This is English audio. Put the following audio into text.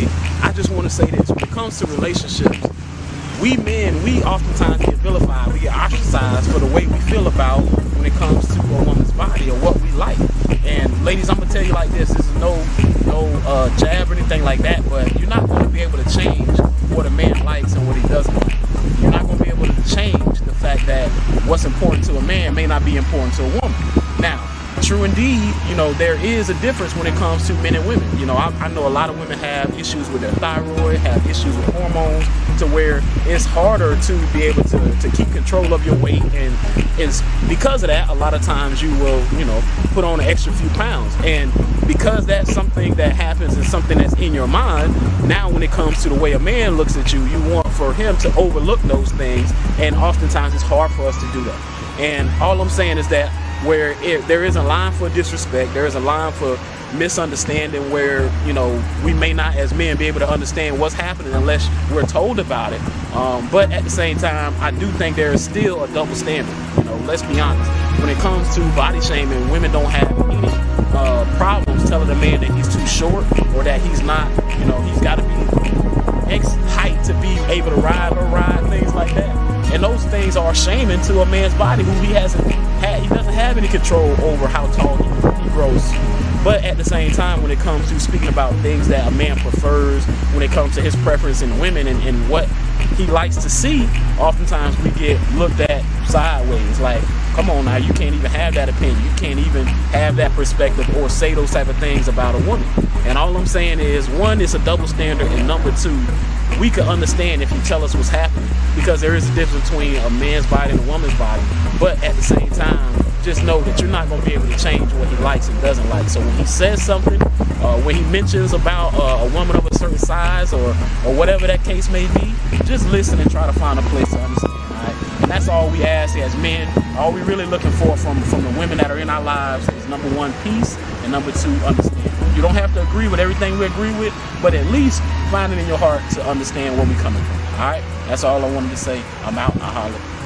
lastly, I just want to say this: when it comes to relationships, we men, we oftentimes get vilified, we get ostracized for the way we feel about when it comes to a woman's body or what we like. And ladies, I'm gonna tell you like this: this is no jab or anything like that, but you're not going to be able to change what a man likes and what he doesn't like. You're not going to be able to change the fact that what's important to a man may not be important to a woman. Now, true indeed, there is a difference when it comes to men and women. I know a lot of women have issues with their thyroid, have issues with hormones, to where it's harder to be able to keep control of your weight, and it's because of that, a lot of times you will, put on an extra few pounds. And because that's something that happens and something that's in your mind, now when it comes to the way a man looks at you, you want for him to overlook those things, and oftentimes it's hard for us to do that. And all I'm saying is that where there is a line for disrespect, there is a line for misunderstanding where, we may not as men be able to understand what's happening unless we're told about it. But at the same time, I do think there is still a double standard. Let's be honest. When it comes to body shaming, women don't have any problems telling a man that he's too short, or that he's not, he's got to be X height to be able to ride or ride, things like that. And those things are shaming to a man's body who he doesn't have any control over how tall he grows. But at the same time, when it comes to speaking about things that a man prefers, when it comes to his preference in women and what he likes to see, oftentimes we get looked at sideways. Like, come on now, you can't even have that opinion. You can't even have that perspective or say those type of things about a woman. And all I'm saying is, one, it's a double standard, and number two, we can understand if you tell us what's happening, because there is a difference between a man's body and a woman's body. But at the same time, just know that you're not going to be able to change what he likes and doesn't like. So when he says something, when he mentions about a woman of a certain size or whatever that case may be, just listen and try to find a place to understand. All right? And that's all we ask as men. All we really looking for from the women that are in our lives is, number one, peace, and number two, understanding. You don't have to agree with everything we agree with, but at least find it in your heart to understand where we're coming from. All right? That's all I wanted to say. I'm out. I'll holler.